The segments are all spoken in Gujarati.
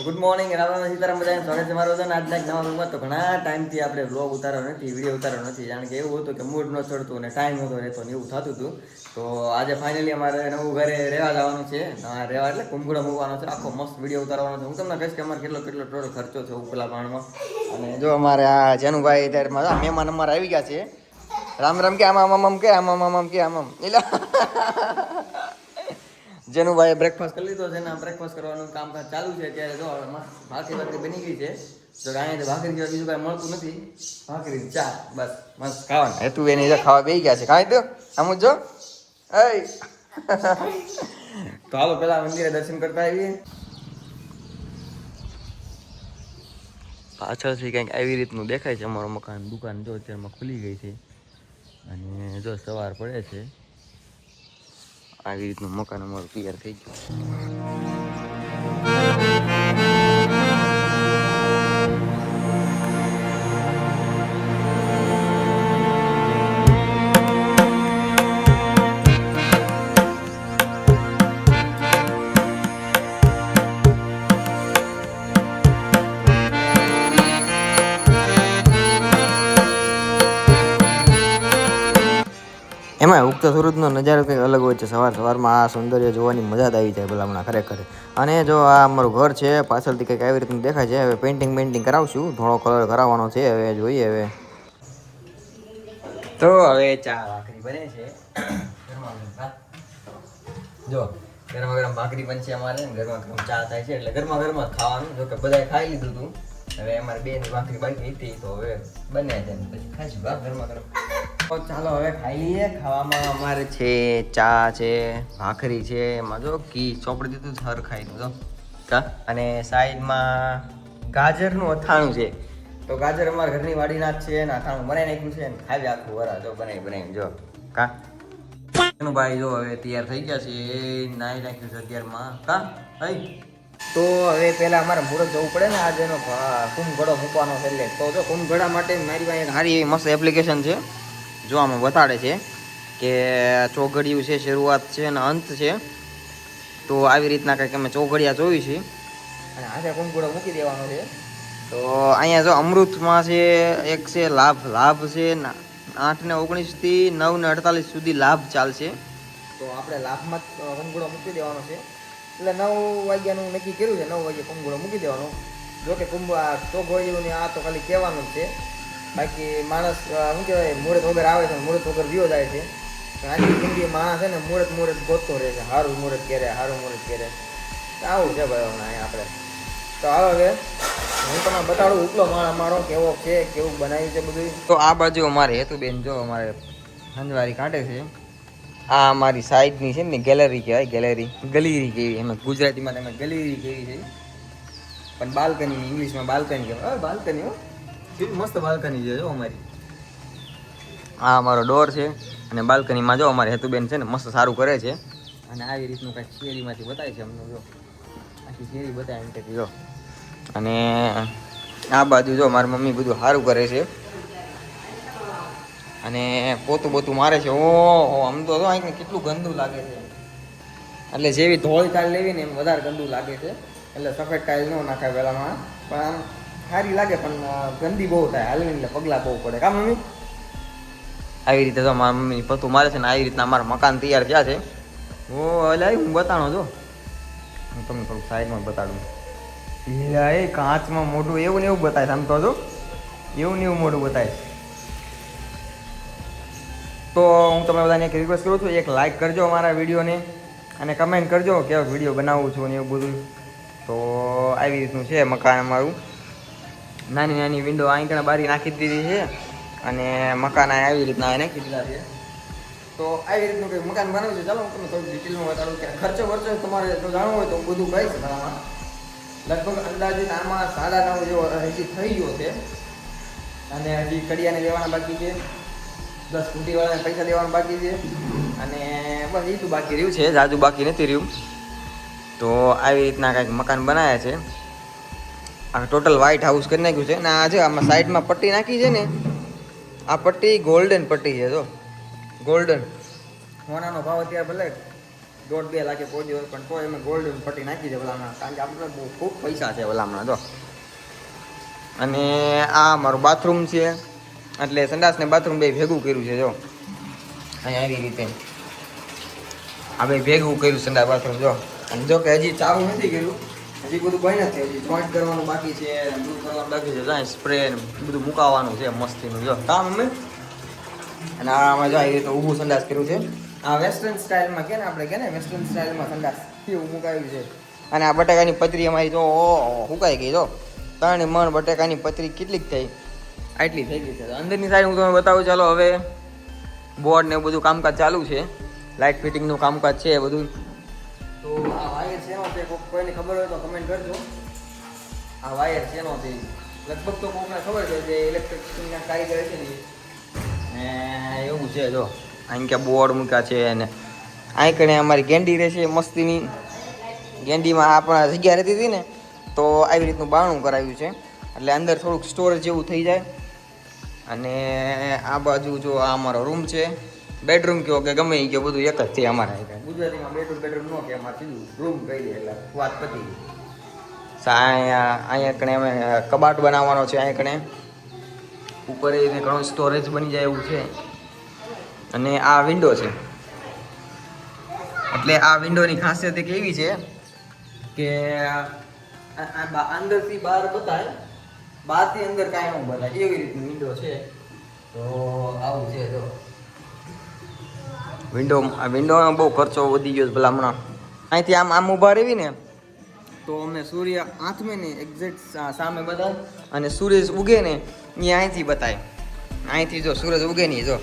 ગુડ મોર્નિંગ રામ સીતારામ બધાને સ્વાગત છે મારું બધાને આજના એક નવા વ્લોગમાં. તો ઘણા ટાઈમથી આપણે વ્લોગ ઉતારવાનો નથી, વિડીયો ઉતારવાનો નથી, કારણ કે એવું હતું કે મૂડ ન ચડતું અને ટાઈમ નહોતો રહેતો ને એવું થતું હતું. તો આજે ફાઇનલી અમારે નવું ઘરે રહેવા જવાનું છે, રહેવા એટલે કુંભળો મૂકવાનો છે, આખો મસ્ત વિડીયો ઉતારવાનો છે. હું તમને કહીશ કે અમારે કેટલો ટોટલ ખર્ચો છે ઉપલા પાણીમાં. અને જો અમારે આ જેનુભાઈ અત્યારમાં મહેમાન અમારે આવી ગયા છે. રામ રામ કે આમ કે આમ કે આમ એટલે જેનું ભાઈ બ્રેકફાસ્ટ કરી લીધો છે ને બ્રેકફાસ્ટ કરવાનું કામકાજ ચાલુ છે અત્યારે. જો ભાખરી બની ગઈ છે, તો અહીંયા ભાખરી જેવા બીજું કાંઈ મળતું નથી, ભાખરી ચા બસ મસ્ત ખાવાનું. હેતુ એની ખાવા બેસી ગયા છે, ખાઈ દો આમ જો એ તો હાલો પેલા મંદિરે દર્શન કરતા આવીએ. પાછળથી કંઈક આવી રીતનું દેખાય છે અમારું મકાન. દુકાન જો અત્યારમાં ખુલી ગઈ છે અને જો સવાર પડે છે. આવી રીતનું મકાન અમારું તૈયાર થઈ ગયું. એમાં ઉગતા સૂરજનો નજારો કંઈક અલગ હોય છે. સવારમાં આ સૌંદર્ય જોવાની મજા જ આવી જાય ભલામણા ખરેખર. અને જો આ અમારું ઘર છે, પાછળથી કંઈક આવી રીતનું દેખાય છે. હવે પેઇન્ટિંગ કરાવશું, ધોળો કલર કરાવવાનો છે. હવે જોઈએ હવે. તો હવે ચા ભાખરી બને છે. જો ગરમા ગરમ ભાખરી બનશે અમારે, ગરમા ગરમ ચા થાય છે, એટલે ગરમા ગરમ જ ખાવાનું. જો કે બધાએ ખાઈ લીધું હતું, હવે અમારે બે ની ભાખરી બાકી હતી, તો હવે બને છે પછી ખાઈશું ગરમા ગરમ. તો ચાલો હવે ખાઈ લઈએ. ખાવામાં અમારે છે ચા છે, ભાખરી છે, એમાં જો ઘી ચોપડી દીધું હર ખાઈ દો કા. અને સાઈડમાં ગાજરનું અથાણું છે. તો ગાજર અમારા ઘરની વાડીના જ છે ને અથાણું બનાવી નાખ્યું છે ને ખાવી આખું વરા જો બનાવી જો કા. એનું ભાઈ જો હવે તૈયાર થઈ ગયા છે, નાહી નાખ્યું છે અત્યારમાં કા ભાઈ. તો હવે પહેલાં અમારે મુહૂર્ત જવું પડે ને, આજે એનો કુંભઘડો મૂકવાનો છે. એટલે તો જો કુંભઘડા માટે મારી પાસે એક સારી એવી મસ્ત એપ્લિકેશન છે. જો આમાં બતાડે છે કે ચોઘડિયું છે, શરૂઆત છે અને અંત છે. તો આવી રીતના કંઈક અમે ચોઘડિયા જોઈ છે અને આજે કુંભઘડો મૂકી દેવાનો છે. તો અહીંયા જો અમૃતમાં છે એક છે લાભ છે 8:19 થી 9:48 સુધી લાભ ચાલશે. તો આપણે લાભમાં જ કુંભઘડો મૂકી દેવાનો છે. એટલે 9 વાગ્યાનું નક્કી કર્યું છે, 9 વાગ્યે કુંભઘડો મૂકી દેવાનો. જો કે ચોઘડિયું ને આ તો ખાલી કહેવાનું જ છે, બાકી માણસ શું કહેવાય મુહૂર્ત વગર આવે છે, મુહૂર્ત વગર વિયો જાય છે. આજની જિંદગી માણસ છે ને મુહૂર્ત ગોતતો રહે છે, સારું મુહૂર્ત કરે આવું છે ભાઈ હમણાં અહીંયા આપણે. તો હાલો હવે હું તમને બતાડું ઉપલો માળ અમારો કેવો છે, કેવું બનાવ્યું છે બધું. તો આ બાજુ અમારે હેતુબેન જો અમારે હંજવારી કાઢે છે. આ અમારી સાઈડની છે ને ગેલેરી કહેવાય, ગલીરી કેવી, એમાં ગુજરાતીમાં તમે ગલીરી કેવી છે, પણ બાલ્કની ઇંગ્લિશમાં બાલ્કની કહેવાય. બાલ્કની હો, મસ્ત બાલ્કની છે જો અમારી. આ અમારો ડોર છે અને બાલ્કનીમાં જો અમારે હેતુબેન છે ને મસ્ત સારું કરે છે. અને આવી રીતનું કાંઈક શેરીમાંથી બતાવે છે અમને. જો આખી શેરી બતાવે એમ કે જો. અને આ બાજુ જો મારી મમ્મી બધું સારું કરે છે અને પોતું મારે છે. ઓહો આમ તો અહીં કેટલું ગંદુ લાગે છે. એટલે જેવી ધોળી ટાઈલ લેવી ને એમ વધારે ગંદુ લાગે છે. એટલે સફેદ ટાઈલ ન નાખાય પહેલામાં, પણ આમ સારી લાગે, પણ ગંદી બહુ થાય હાલવી એટલે પગલાં બહુ પડે કા મમ્મી. આવી રીતે તો મારા મમ્મીની પતું મારે છે ને આવી રીતના અમારા મકાન તૈયાર થયા છે. એટલે હું બતાડો જો, હું તમને થોડુંક સાઈડમાં બતાડું. એ કાચમાં મોઢું એવું ને એવું બતાય, આમ તો જો એવું ને એવું મોઢું બતાય. તો હું તમને બધાને એક રિક્વેસ્ટ કરું છું, એક લાઇક કરજો અમારા વિડીયોને અને કમેન્ટ કરજો કેવો વિડીયો બનાવું છું ને એવું બધું. તો આવી રીતનું છે મકાન અમારું. નાની વિન્ડો આંકણા બારી નાખી દીધી છે અને મકાન આવી રીતના નાખી દીધા છે. તો આવી રીતનું કંઈક મકાન બનાવ્યું છે. ચાલો હું તમને થોડું ડિટેલમાં બતાડું કે ખર્ચો તમારે જો જાણવું હોય તો હું બધું કહીશ. આમાં લગભગ અંદાજિત આમાં 9.5 જેવો હજી થઈ ગયો છે અને હજી કડિયાને લેવાના બાકી છે, 10 સ્કૂટીવાળાને પૈસા દેવાના બાકી છે અને બસ એ તો બાકી રહ્યું છે, જાજુ બાકી નથી રહ્યું. તો આવી રીતના કંઈક મકાન બનાવ્યા છે. આ ટોટલ વ્હાઇટ હાઉસ કરી નાખ્યું છે. અને આ છે આમાં સાઈડમાં પટ્ટી નાખી છે ને, આ પટ્ટી ગોલ્ડન પટ્ટી છે. જો ગોલ્ડન સોનાનો ભાવ અત્યારે ભલે 1.5-2 લાખે પહોંચ્યો હોય, પણ તો અમે ગોલ્ડન પટ્ટી નાખી છે ભલામણા, કારણ કે આપણે બહુ ખૂબ પૈસા છે ભલામણા જો. અને આ મારું બાથરૂમ છે, એટલે સંડાસ ને બાથરૂમ બે ભેગું કર્યું છે જો. અહીંયા આવી રીતે આ બે ભેગું કર્યું સંડાસ બાથરૂમ જો. અને જો કે હજી ચાલુ નથી કર્યું, હજી બધું બની નથી, હજી જોઈન્ટ કરવાનું બાકી છે, બધું કરવાનું બાકી છે. જાય સ્પ્રે બધું મુકાવવાનું છે મસ્તીનું જો કામ અમે. અને આમાં જો આવી રીતે ઊભું સંડાસ કર્યું છે. આ વેસ્ટર્ન સ્ટાઇલમાં કે ને આપણે કે ને વેસ્ટર્ન સ્ટાઇલમાં સંડાસ કેવું મુકાવ્યું છે. અને આ બટાકાની પતરી અમારી જો સુકાઈ ગઈ જો. 3 મણ બટાકાની પતરી કેટલીક થઈ, આટલી થઈ ગઈ છે. અંદરની સાઈડ હું તમને બતાવું ચાલો. હવે બોર્ડ ને બધું કામકાજ ચાલુ છે, લાઇટ ફિટિંગનું કામકાજ છે બધું. તો આ વાયર શેનો છે કોઈને ખબર હોય તો કમેન્ટ કરજો. આ વાયર શેનો છે લગભગ તો કોઈને ખબર છે, જે ઇલેક્ટ્રિશિયનના કારીગર છે ને એવું છે જો. અહીં કે બોર્ડ મૂક્યા છે અને અહીં કણે અમારી ગેંડી રહેશે મસ્તીની. ગેંડીમાં આપણા જગ્યા રહેતી હતી ને, તો આવી રીતનું બારણું કરાવ્યું છે, એટલે અંદર થોડુંક સ્ટોરેજ જેવું થઈ જાય. અને આ બાજુ જો આ અમારો રૂમ છે, બેડરૂમ કહો કે ગમે એ કહો બધું એક જ છે અમારા. ગુજરાતીમાં બેડરૂમ ન કે અમારે સીધું રૂમ કહી દે એટલે વાત પતી ગઈ. અહીંયા કણે અમે કબાટ બનાવવાનો છે, અહીંયા કણે ઉપર એને ઘણું સ્ટોરેજ બની જાય એવું છે. અને આ વિન્ડો છે, એટલે આ વિન્ડોની ખાસિયત એક એવી છે કે અંદરથી બહાર બતાય, બહારથી અંદર કાંઈ ન બતાય એવી રીતની વિન્ડો છે. તો આવું છે તો વિન્ડોમાં બહુ ખર્ચો વધી ગયો ભલા હમણાં. અહીંથી આમ ઊભા રહેવી ને તો અમને સૂર્ય આથમે ને એક્ઝેક્ટ સામે બતાવે, અને સૂરજ ઉગે ને એ અહીંથી બતાય. અહીંથી જો સૂરજ ઉગે નહીં જો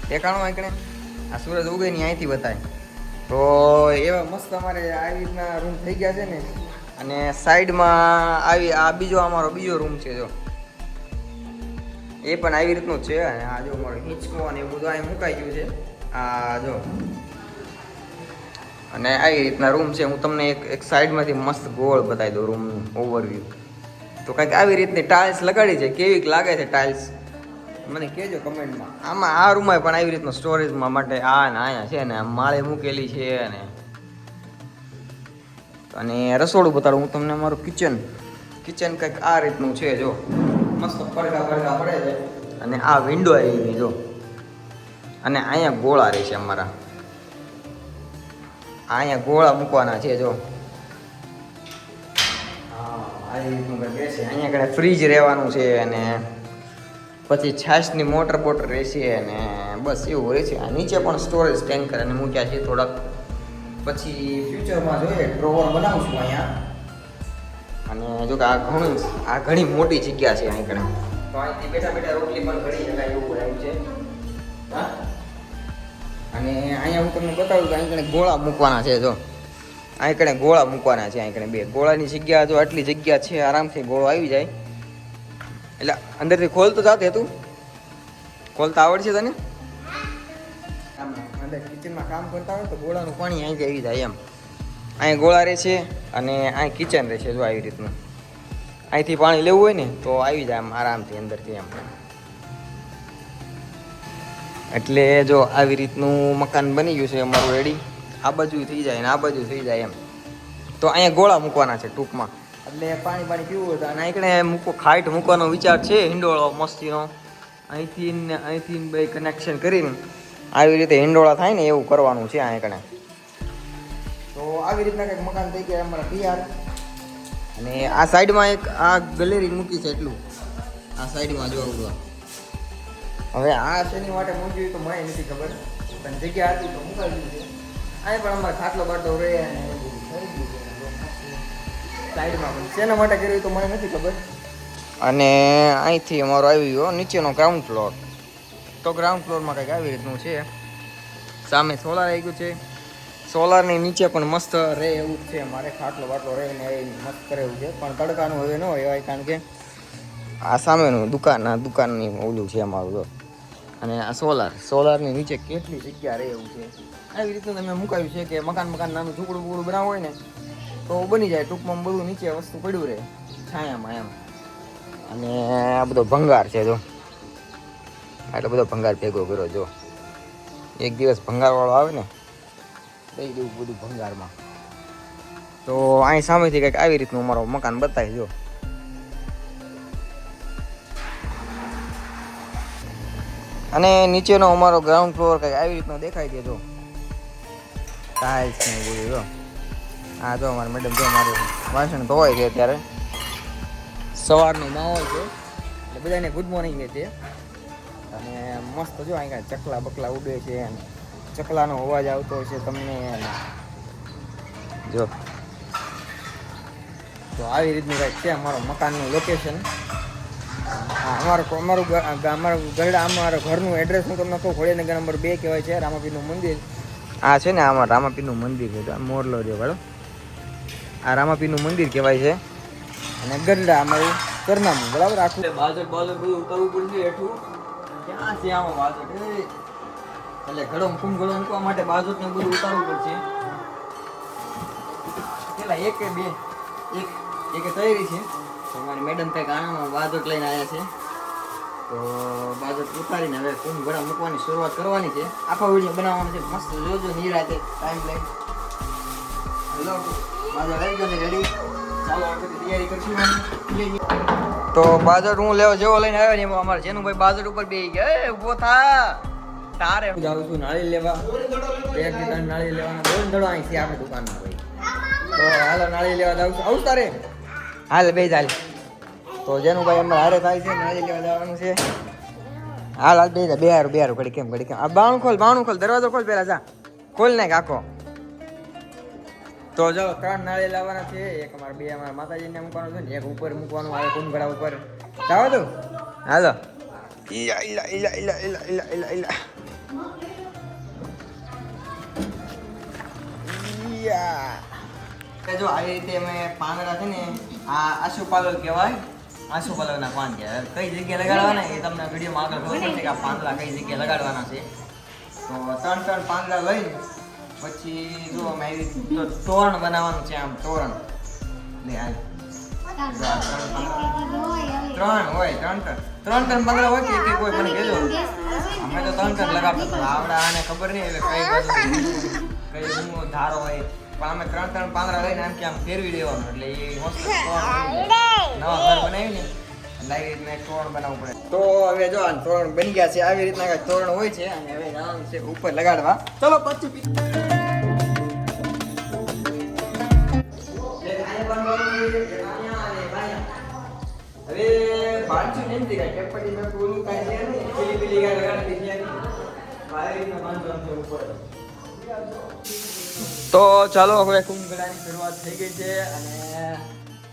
દેખાણો આંકડે, આ સૂરજ ઉગે નહીં અહીંથી બતાય. તો એવા મસ્ત અમારે આવી રીતના રૂમ થઈ ગયા છે ને. અને સાઈડમાં આવી આ અમારો બીજો રૂમ છે જો, એ પણ આવી રીતનું છે. અને આ જો અમારો હિંચકો અને એવું બધું અહીં મુકાઈ ગયું છે આ જો. અને આવી રીતના રૂમ છે. હું તમને એક સાઈડમાંથી મસ્ત ગોળ બતાવી દઉં રૂમનું ઓવરવ્યૂ. તો કંઈક આવી રીતની ટાઇલ્સ લગાડી છે, કેવીક લાગે છે ટાઇલ્સ મને કહેજો કમેન્ટમાં. આમાં આ રૂમમાં પણ આવી રીતનું સ્ટોરેજમાં માટે આ ને અહીંયા છે ને માળે મૂકેલી છે. અને રસોડું બતાડું હું તમને. મારું કિચન કંઈક આ રીતનું છે જો, મસ્ત પડઘા પડે છે. અને આ વિન્ડો આવી જો. અને અહીંયા ગોળા રહે છે અમારા, અહીંયા ગોળા મૂકવાના છે જો. હા આવી રીતનું કંઈક રહેશે. અહીંયા કಡೆ ફ્રીજ રહેવાનું છે, અને પછી છાશની મોટર બોટર રહેશે, અને બસ એવું રહેશે. આ નીચે પણ સ્ટોરેજ ટેન્કર અને મૂક્યા છે થોડાક. પછી ફ્યુચરમાં જોઈએ ડ્રોવર બનાવશું અહીંયા. અને જો કે આ ઘણી મોટી જગ્યા છે અહીં કણે, તો અહીંથી બેઠા રોટલી પણ કરી શકાય એવું આવ્યું છે. હા અને અહીંયા હું તમને બતાવું કે અહીં કણે ગોળા મૂકવાના છે જો. અહીં કણે ગોળા મૂકવાના છે, અહીં કણે 2 ગોળાની જગ્યા જો. આટલી જગ્યા છે, આરામથી ગોળો આવી જાય. એટલે અંદરથી ખોલતો જાતે તું ખોલતા આવડશે તને? આમ અંદર કિચનમાં કામ કરતા હોય તો ગોળાનું પાણી અહીં આવી જાય એમ. અહીં ગોળા રહે છે, અને અહીં કિચન રહે છે જો આવી રીતનું. અહીંથી પાણી લેવું હોય ને તો આવી જાય આમ આરામથી અંદરથી એમ. એટલે જો આવી રીતનું મકાન બની ગયું છે અમારું રેડી. આ બાજુ થઈ જાય ને આ બાજુ થઈ જાય એમ. તો અહીંયા ગોળા મૂકવાના છે ટૂંકમાં. એટલે પાણી પીવું હોય તો અને અહીં ખાઈટ મૂકવાનો વિચાર છે હિંડોળો મસ્તીનો. અહીંથી બે કનેક્શન કરીને આવી રીતે હિંડોળા થાય ને એવું કરવાનું છે અહીં કણે. તો આવી રીતના કંઈક મકાન થઈ ગયા અમારા તૈયાર. અને આ સાઈડમાં એક આ ગેલેરી મૂકી છે એટલું, આ સાઈડમાં જો આવું. હવે આ શેની માટે મૂકી હોય તો મને નથી ખબર, પણ જગ્યા હતી તો મુકાવી દીધી છે. અહીં પણ અમારે ખાટલો બાટલો રહે અને સાઈડમાં પણ શેના માટે કર્યું તો મને નથી ખબર. અને અહીંથી અમારો આવી ગયો નીચેનો ગ્રાઉન્ડ ફ્લોર. તો ગ્રાઉન્ડ ફ્લોરમાં કંઈક આવી રીતનું છે. સામે સોલાર આવી ગયું છે. સોલારની નીચે પણ મસ્ત રહે એવું છે. મારે ખાટલો બાટલો રહે ને એ મસ્ત કરે એવું છે, પણ તડકાનું હવે ન હોય કારણ કે આ સામેનું દુકાનની ઓલું છે અમારું તો. અને આ સોલારની નીચે કેટલી જગ્યા રહે એવું છે. આવી રીતનું તમે મુકાવ્યું છે કે મકાન નાનું ઝૂંપડું બુકડું બનાવવું હોય ને તો બની જાય. ટૂંકમાં બધું નીચે વસ્તુ પડ્યું રહે છાયામાં એમ. અને આ બધો ભંગાર છે જો, આટલો બધો ભંગાર ભેગો કર્યો જો. એક દિવસ ભંગારવાળો આવે ને દઈ દેવું બધું ભંગારમાં. તો અહીં સામેથી કંઈક આવી રીતનું અમારું મકાન બતાવી જો. અને નીચેનો અમારો ગ્રાઉન્ડ ફ્લોર કંઈક આવી રીતનો દેખાય છે જો. ટાઇલ્સ ને બધું જો. હા જો અમારે મેડમ જો અમારું વાસણ ધોવાય છે અત્યારે. સવારનો માહોલ છે એટલે બધાને ગુડ મોર્નિંગ છે. અને મસ્ત જો અહીં કાંઈ ચકલા બકલા ઉડે છે અને ચકલાનો અવાજ આવતો છે તમને. જો તો આવી રીતનું કાંઈક છે અમારો મકાનનું લોકેશન. અમારું ગરડા અમારા ઘરનું એડ્રેસ હું તમને કહું. ઘોડીનગર નંબર 2 કહેવાય છે, રામાપીરનું મંદિર. આ છે ને આમાં રામાપીરનું મંદિર છે. મોરલો રહ્યો ભાડો. આ રામાપીરનું મંદિર કહેવાય છે. અને ગરડા અમારું સરનામું બરાબર. આખું બાજર બધું ઉતારવું પડશે હેઠું. ક્યાં છે આમાં બાજર? એટલે ઘડો કુંભ ઘડો મૂકવા માટે બાજુટ ને બધું ઉતારવું પડશે. પેલા એક તૈયારી છે. અમારી મેડમ કંઈક આણામાં બાજોટ લઈને આવ્યા છે. તો બાજોટ ઉતારીને હવે કુંભ ઘડા મૂકવાની શરૂઆત કરવાની છે. આખો વિડીયો બનાવવાનો છે. મસ્ત જોજો નિરાતે ટાઈમ લઈ. હેલો બાજોટ આવી ગયો ને રેડી. ચાલો આપણે તૈયારી કરશું. તો બાજોટ હું જેવો લઈને આવ્યો ને એમાં અમારા જેનુભાઈ બાજોટ ઉપર બેસી ગયા. ઊભો થા તારે હું જાઉં છું નાળી લેવા. 1 લીટર નાળી લેવાના 2 દડો અહીં છે આપણે દુકાનમાં ભાઈ. તો હાલો નાળી લેવા જાઉં છું. આવું તારે હાલ બે ચાલ. તો જેનું ભાઈ અમારે હારે થાય છે નાળી લેવા જવાનું છે. હાલ બે હારું ઘડી કેમ આ બાણું ખોલ દરવાજો ખોલ પેલા જા ખોલ નાખ આખો. તો જો 3 નાળી લાવવાના છે. એક અમારા માતાજીને મૂકવાનું છે ને એક ઉપર મૂકવાનું આવે કુંભગડા ઉપર. જાવ તો હાલો. જો આવી રીતે અમે પાંદડા છે ને આ આશુપાલવ કહેવાય. આશુપાલવના પાન કહેવાય. કઈ જગ્યાએ લગાડવાના એ તમને વિડીયોમાં આગળ ખબર પડશે કે આ પાંદડા કઈ જગ્યાએ લગાડવાના છે. તો 3 પાંદડા લઈ પછી જો અમે આવી તોરણ બનાવવાનું છે. આમ તોરણ લે હાલ 3 હોય 3 પાંદડા હોય કે કોઈ મને કહેજો. અમે તો 3 લગાડતા આવડા આને ખબર નહીં એટલે કઈ બાજુ કઈ ધારો હોય. પણ અમે 3 પાંદડા લઈને આમ કે આમ ફેરવી દેવાનું એટલે એ મસ્ત નવા ઘર બનાવી ને લાવી રીતના એક તોરણ બનાવવું પડે. તો હવે જો આ તોરણ બની ગયા છે. આવી રીતના કઈ તોરણ હોય છે અને હવે જવાનું છે ઉપર લગાડવા. ચલો પછી હવે બાજુ નહીં દેખાય કેપટી મેં પૂરું કાઈ છે નહીં. પેલી ગાય લગાડી દીધી આવી રીતના બાંધવાનું છે ઉપર. તો ચાલો હવે કુંભગડાની શરૂઆત થઈ ગઈ છે. અને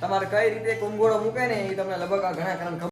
તમારે કઈ રીતે કુંભગોળો મૂકે ને એ તમને લગભગ ઘણા ખબર